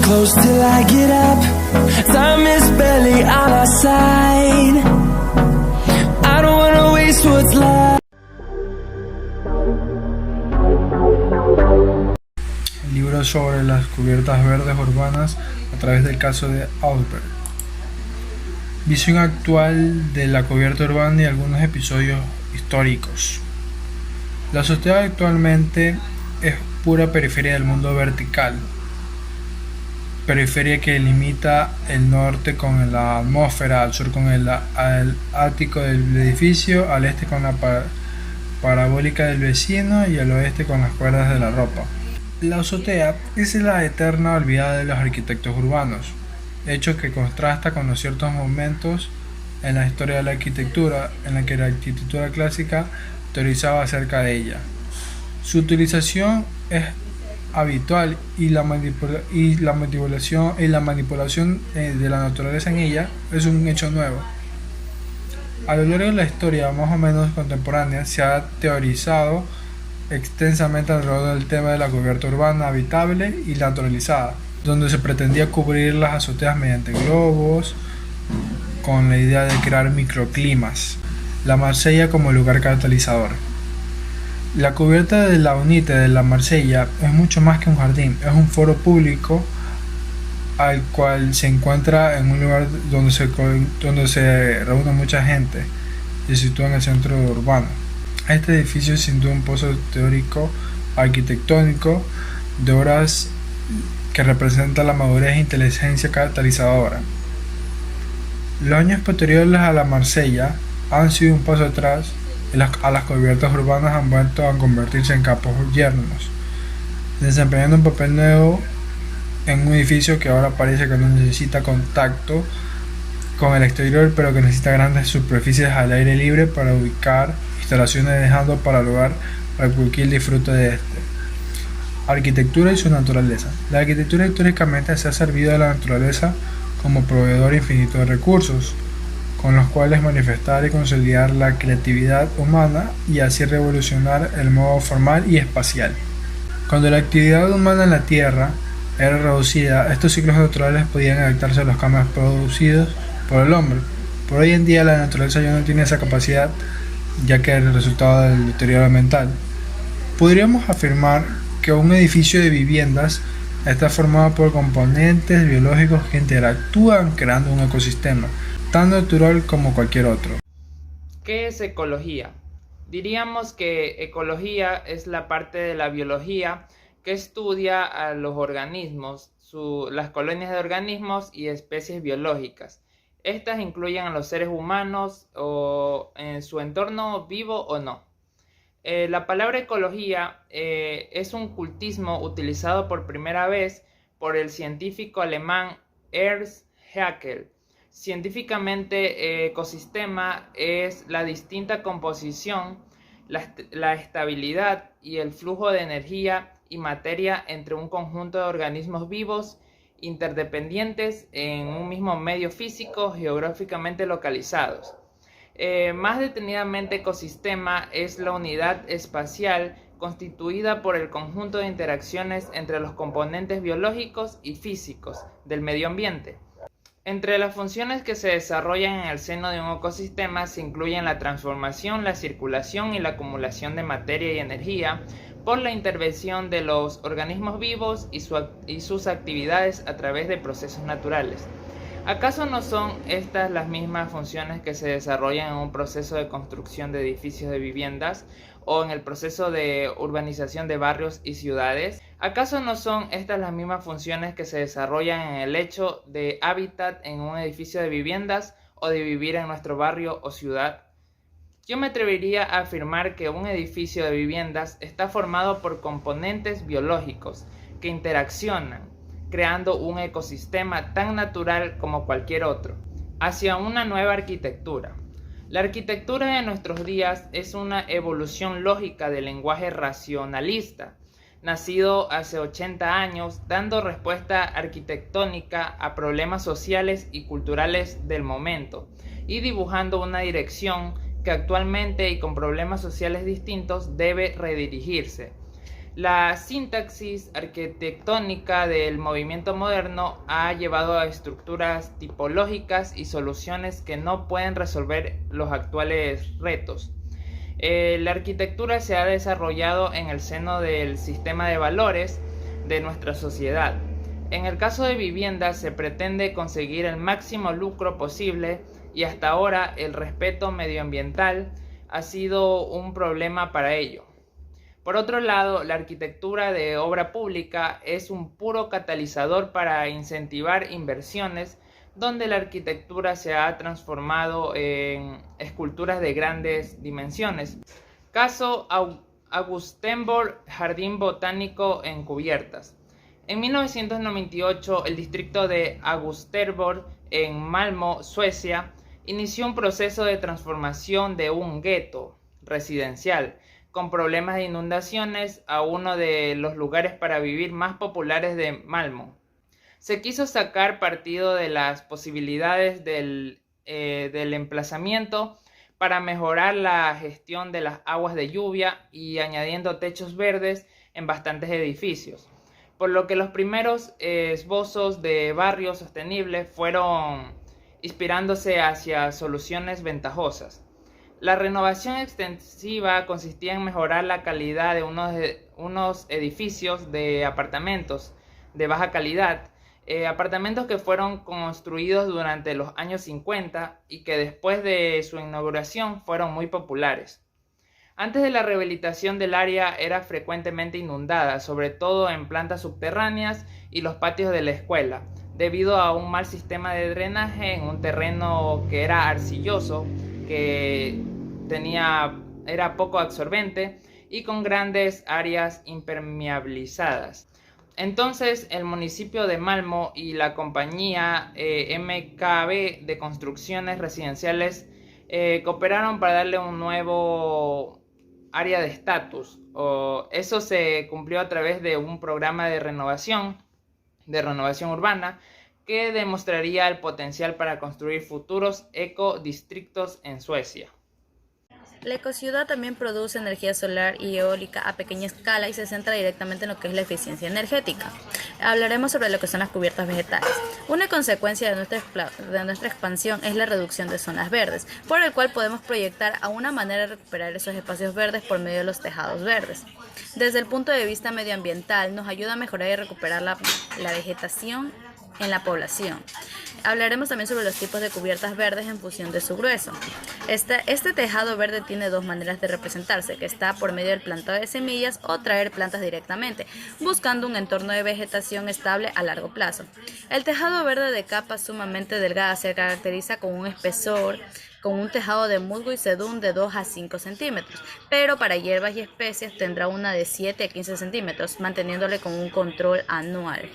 close till I get up. Time is barely on our side. I don't wanna waste what's left. Libro sobre las cubiertas verdes urbanas a través del caso de Albert. Visión actual de la cubierta urbana y algunos episodios históricos. La sociedad actualmente es pura periferia del mundo vertical. Periferia que limita el norte con la atmósfera, al sur con el ático del edificio, al este con la parabólica del vecino y al oeste con las cuerdas de la ropa. La azotea es la eterna olvidada de los arquitectos urbanos, hecho que contrasta con los ciertos momentos en la historia de la arquitectura en la que la arquitectura clásica teorizaba acerca de ella. Su utilización es habitual y la manipulación de la naturaleza en ella es un hecho nuevo. A lo largo de la historia más o menos contemporánea se ha teorizado extensamente alrededor del tema de la cubierta urbana habitable y naturalizada, donde se pretendía cubrir las azoteas mediante globos con la idea de crear microclimas. La Marsella como lugar catalizador. La cubierta de la UNITE de la Marsella es mucho más que un jardín, es un foro público al cual se encuentra en un lugar donde se reúne mucha gente y se sitúa en el centro urbano. Este edificio es sin duda un pozo teórico arquitectónico de obras que representa la madurez e inteligencia catalizadora. Los años posteriores a la Marsella han sido un paso atrás y a las cubiertas urbanas han vuelto a convertirse en campos yermos, desempeñando un papel nuevo en un edificio que ahora parece que no necesita contacto con el exterior, pero que necesita grandes superficies al aire libre para ubicar instalaciones, dejando para lugar para cualquier disfrute de este. Arquitectura y su naturaleza. La arquitectura históricamente se ha servido de la naturaleza como proveedor infinito de recursos, con los cuales manifestar y consolidar la creatividad humana y así revolucionar el modo formal y espacial. Cuando la actividad humana en la Tierra era reducida, estos ciclos naturales podían adaptarse a los cambios producidos por el hombre. Por hoy en día la naturaleza ya no tiene esa capacidad, ya que es el resultado del deterioro ambiental. Podríamos afirmar que un edificio de viviendas está formado por componentes biológicos que interactúan creando un ecosistema, tan natural como cualquier otro. ¿Qué es ecología? Diríamos que ecología es la parte de la biología que estudia a los organismos, las colonias de organismos y especies biológicas. Estas incluyen a los seres humanos o en su entorno vivo o no. La palabra ecología es un cultismo utilizado por primera vez por el científico alemán Ernst Haeckel. Científicamente, ecosistema es la distinta composición, la estabilidad y el flujo de energía y materia entre un conjunto de organismos vivos interdependientes en un mismo medio físico geográficamente localizados. Más detenidamente, ecosistema es la unidad espacial constituida por el conjunto de interacciones entre los componentes biológicos y físicos del medio ambiente. Entre las funciones que se desarrollan en el seno de un ecosistema se incluyen la transformación, la circulación y la acumulación de materia y energía por la intervención de los organismos vivos y sus actividades a través de procesos naturales. ¿Acaso no son estas las mismas funciones que se desarrollan en un proceso de construcción de edificios de viviendas o en el proceso de urbanización de barrios y ciudades? ¿Acaso no son estas las mismas funciones que se desarrollan en el hecho de hábitat en un edificio de viviendas o de vivir en nuestro barrio o ciudad? Yo me atrevería a afirmar que un edificio de viviendas está formado por componentes biológicos que interaccionan, creando un ecosistema tan natural como cualquier otro, hacia una nueva arquitectura. La arquitectura de nuestros días es una evolución lógica del lenguaje racionalista, nacido hace 80 años, dando respuesta arquitectónica a problemas sociales y culturales del momento, y dibujando una dirección que actualmente y con problemas sociales distintos debe redirigirse. La sintaxis arquitectónica del movimiento moderno ha llevado a estructuras tipológicas y soluciones que no pueden resolver los actuales retos. La arquitectura se ha desarrollado en el seno del sistema de valores de nuestra sociedad. En el caso de viviendas se pretende conseguir el máximo lucro posible y hasta ahora el respeto medioambiental ha sido un problema para ello. Por otro lado, la arquitectura de obra pública es un puro catalizador para incentivar inversiones, donde la arquitectura se ha transformado en esculturas de grandes dimensiones. Caso Augustenborg Jardín Botánico en Cubiertas. En 1998, el distrito de Augustenborg en Malmö, Suecia, inició un proceso de transformación de un gueto residencial con problemas de inundaciones a uno de los lugares para vivir más populares de Malmö. Se quiso sacar partido de las posibilidades del emplazamiento para mejorar la gestión de las aguas de lluvia y añadiendo techos verdes en bastantes edificios, por lo que los primeros esbozos de barrio sostenible fueron inspirándose hacia soluciones ventajosas. La renovación extensiva consistía en mejorar la calidad de unos edificios de apartamentos de baja calidad, apartamentos que fueron construidos durante los años 50 y que después de su inauguración fueron muy populares. Antes de la rehabilitación del área era frecuentemente inundada, sobre todo en plantas subterráneas y los patios de la escuela, debido a un mal sistema de drenaje en un terreno que era arcilloso, que era poco absorbente y con grandes áreas impermeabilizadas. Entonces el municipio de Malmö y la compañía MKB de construcciones residenciales cooperaron para darle un nuevo área de estatus. Eso se cumplió a través de un programa de renovación urbana que demostraría el potencial para construir futuros ecodistritos en Suecia. La ecociudad también produce energía solar y eólica a pequeña escala y se centra directamente en lo que es la eficiencia energética. Hablaremos sobre lo que son las cubiertas vegetales. Una consecuencia de nuestra expansión es la reducción de zonas verdes, por el cual podemos proyectar a una manera de recuperar esos espacios verdes por medio de los tejados verdes. Desde el punto de vista medioambiental, nos ayuda a mejorar y recuperar la vegetación en la población. Hablaremos también sobre los tipos de cubiertas verdes en función de su grueso. Este tejado verde tiene dos maneras de representarse, que está por medio del plantado de semillas o traer plantas directamente, buscando un entorno de vegetación estable a largo plazo. El tejado verde de capa sumamente delgada se caracteriza con un espesor, con un tejado de musgo y sedum de 2 a 5 centímetros, pero para hierbas y especies tendrá una de 7 a 15 centímetros, manteniéndole con un control anual.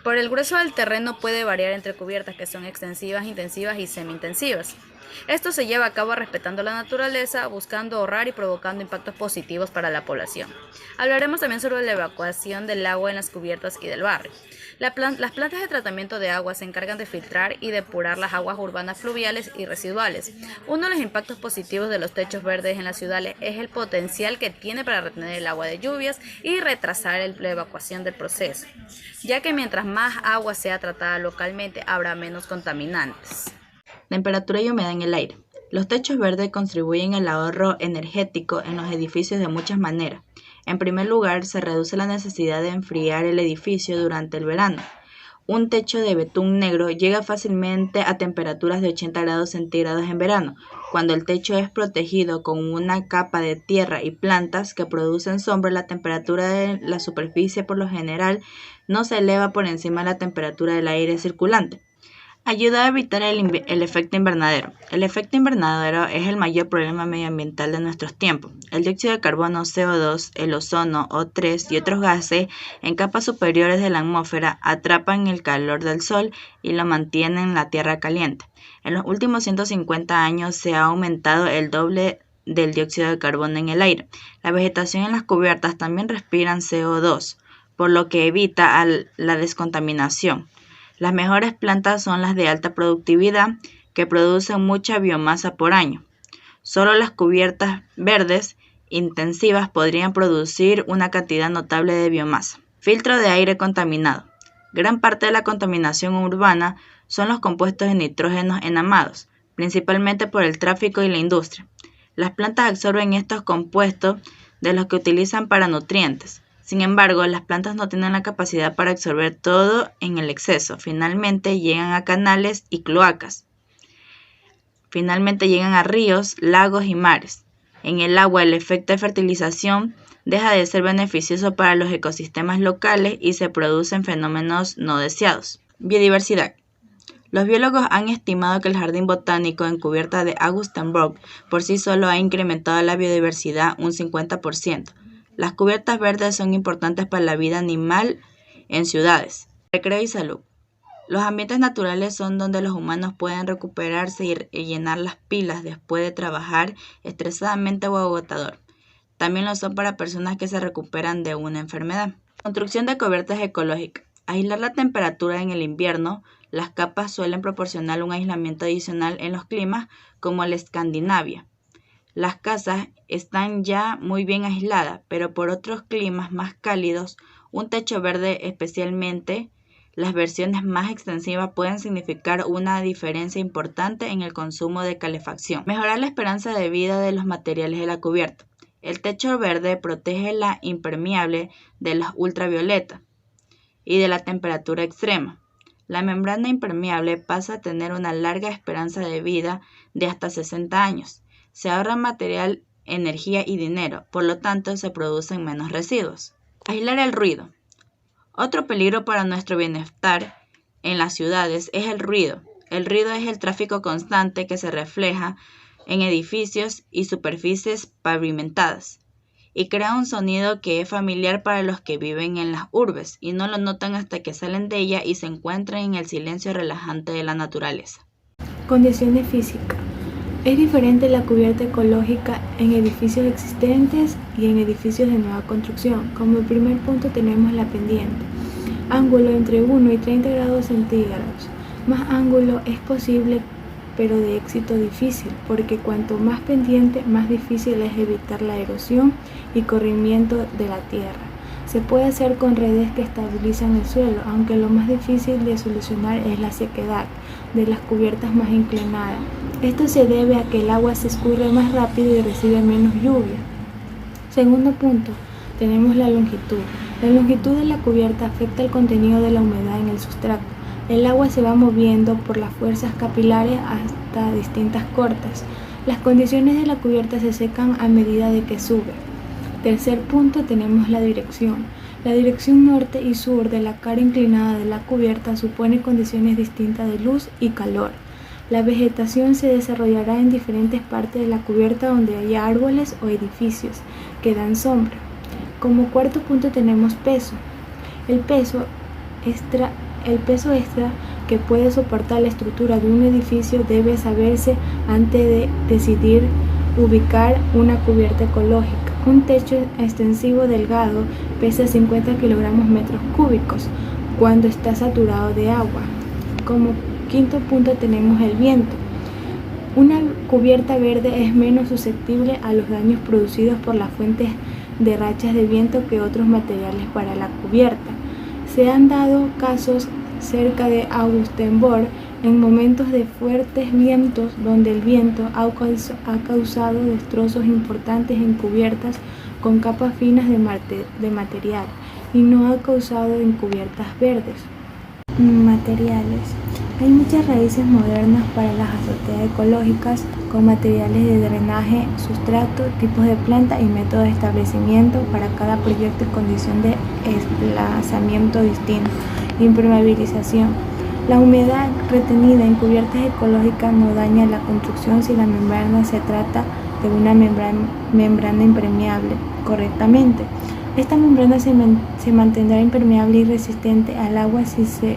Por el grueso del terreno puede variar entre cubiertas que son extensivas, intensivas y semi-intensivas. Esto se lleva a cabo respetando la naturaleza, buscando ahorrar y provocando impactos positivos para la población. Hablaremos también sobre la evacuación del agua en las cubiertas y del barrio. Las plantas de tratamiento de agua se encargan de filtrar y depurar las aguas urbanas fluviales y residuales. Uno de los impactos positivos de los techos verdes en las ciudades es el potencial que tiene para retener el agua de lluvias y retrasar la evacuación del proceso, ya que mientras más agua sea tratada localmente habrá menos contaminantes. Temperatura y humedad en el aire. Los techos verdes contribuyen al ahorro energético en los edificios de muchas maneras. En primer lugar, se reduce la necesidad de enfriar el edificio durante el verano. Un techo de betún negro llega fácilmente a temperaturas de 80 grados centígrados en verano, cuando el techo es protegido con una capa de tierra y plantas que producen sombra. La temperatura de la superficie por lo general no se eleva por encima de la temperatura del aire circulante. Ayuda a evitar el efecto invernadero. El efecto invernadero es el mayor problema medioambiental de nuestros tiempos. El dióxido de carbono CO2, el ozono O3 y otros gases en capas superiores de la atmósfera atrapan el calor del sol y lo mantienen en la tierra caliente. En los últimos 150 años se ha aumentado el doble del dióxido de carbono en el aire. La vegetación en las cubiertas también respiran CO2, por lo que evita la descontaminación. Las mejores plantas son las de alta productividad, que producen mucha biomasa por año. Solo las cubiertas verdes intensivas podrían producir una cantidad notable de biomasa. Filtro de aire contaminado. Gran parte de la contaminación urbana son los compuestos de nitrógeno enamados, principalmente por el tráfico y la industria. Las plantas absorben estos compuestos de los que utilizan para nutrientes. Sin embargo, las plantas no tienen la capacidad para absorber todo en el exceso. Finalmente llegan a canales y cloacas. Finalmente llegan a ríos, lagos y mares. En el agua, el efecto de fertilización deja de ser beneficioso para los ecosistemas locales y se producen fenómenos no deseados. Biodiversidad. Los biólogos han estimado que el jardín botánico en cubierta de Augustenborg por sí solo ha incrementado la biodiversidad un 50%. Las cubiertas verdes son importantes para la vida animal en ciudades. Recreo y salud. Los ambientes naturales son donde los humanos pueden recuperarse y llenar las pilas después de trabajar estresadamente o agotador. También lo son para personas que se recuperan de una enfermedad. Construcción de cubiertas ecológicas. Aislar la temperatura en el invierno. Las capas suelen proporcionar un aislamiento adicional en los climas como el Escandinavia. Las casas están ya muy bien aisladas, pero por otros climas más cálidos, un techo verde, especialmente las versiones más extensivas, pueden significar una diferencia importante en el consumo de calefacción. Mejorar la esperanza de vida de los materiales de la cubierta. El techo verde protege la impermeable de los ultravioletas y de la temperatura extrema. La membrana impermeable pasa a tener una larga esperanza de vida de hasta 60 años. Se ahorra material, energía y dinero, por lo tanto se producen menos residuos. Aislar el ruido. Otro peligro para nuestro bienestar en las ciudades es el ruido. El ruido es el tráfico constante que se refleja en edificios y superficies pavimentadas y crea un sonido que es familiar para los que viven en las urbes y no lo notan hasta que salen de ella y se encuentran en el silencio relajante de la naturaleza. Condiciones físicas. Es diferente la cubierta ecológica en edificios existentes y en edificios de nueva construcción. Como primer punto tenemos la pendiente. Ángulo entre 1 y 30 grados centígrados. Más ángulo es posible, pero de éxito difícil, porque cuanto más pendiente, más difícil es evitar la erosión y corrimiento de la tierra. Se puede hacer con redes que estabilizan el suelo, aunque lo más difícil de solucionar es la sequedad de las cubiertas más inclinadas. Esto se debe a que el agua se escurre más rápido y recibe menos lluvia. Segundo punto, tenemos la longitud. La longitud de la cubierta afecta el contenido de la humedad en el sustrato. El agua se va moviendo por las fuerzas capilares hasta distintas cotas. Las condiciones de la cubierta se secan a medida de que sube. Tercer punto, tenemos la dirección. La dirección norte y sur de la cara inclinada de la cubierta supone condiciones distintas de luz y calor. La vegetación se desarrollará en diferentes partes de la cubierta donde haya árboles o edificios que dan sombra. Como cuarto punto tenemos peso. El peso extra que puede soportar la estructura de un edificio debe saberse antes de decidir ubicar una cubierta ecológica. Un techo extensivo delgado pesa 50 kilogramos metros cúbicos cuando está saturado de agua. Como quinto punto tenemos el viento. Una cubierta verde es menos susceptible a los daños producidos por las fuentes de rachas de viento que otros materiales para la cubierta. Se han dado casos cerca de Augustenborg en momentos de fuertes vientos donde el viento ha causado destrozos importantes en cubiertas con capas finas de material y no ha causado en cubiertas verdes. Materiales. Hay muchas raíces modernas para las azoteas ecológicas con materiales de drenaje, sustrato, tipos de planta y métodos de establecimiento para cada proyecto y condición de desplazamiento distinto. Impermeabilización. La humedad retenida en cubiertas ecológicas no daña la construcción si la membrana se trata de una membrana impermeable correctamente. Esta membrana se mantendrá impermeable y resistente al agua si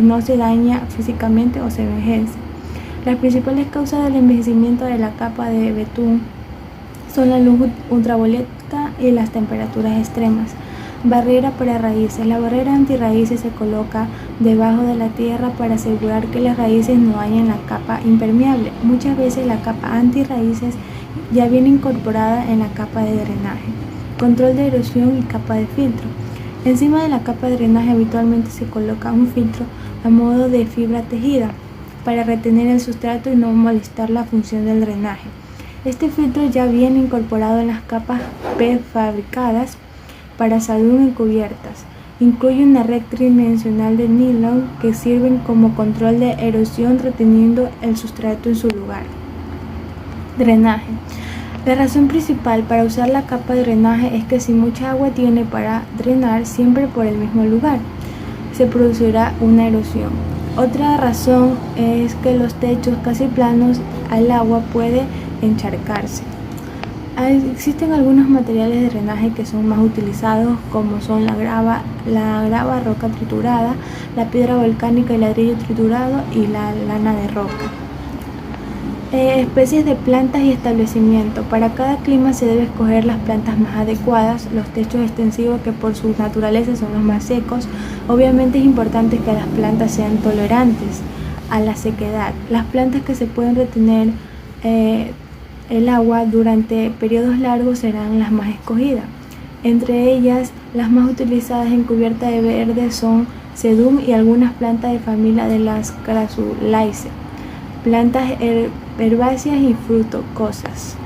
no se daña físicamente o se envejece. Las principales causas del envejecimiento de la capa de betún son la luz ultravioleta y las temperaturas extremas. Barrera para raíces. La barrera antirraíces se coloca debajo de la tierra para asegurar que las raíces no dañen la capa impermeable. Muchas veces la capa antirraíces ya viene incorporada en la capa de drenaje. Control de erosión y capa de filtro. Encima de la capa de drenaje habitualmente se coloca un filtro a modo de fibra tejida para retener el sustrato y no molestar la función del drenaje. Este filtro ya viene incorporado en las capas prefabricadas para salón y cubiertas. Incluye una red tridimensional de nylon que sirven como control de erosión reteniendo el sustrato en su lugar. Drenaje. La razón principal para usar la capa de drenaje es que si mucha agua tiene para drenar siempre por el mismo lugar, se producirá una erosión. Otra razón es que los techos casi planos al agua puede encharcarse. Existen algunos materiales de drenaje que son más utilizados, como son la grava, roca triturada, la piedra volcánica y ladrillo triturado y la lana de roca. Especies de plantas y establecimiento. Para cada clima se debe escoger las plantas más adecuadas. Los techos extensivos, que por su naturaleza son los más secos, obviamente es importante que las plantas sean tolerantes a la sequedad. Las plantas que se pueden retener el agua durante periodos largos serán las más escogidas. Entre ellas, las más utilizadas en cubierta de verde son sedum y algunas plantas de familia de las Crassulaceae, plantas herbáceas y frutocosas.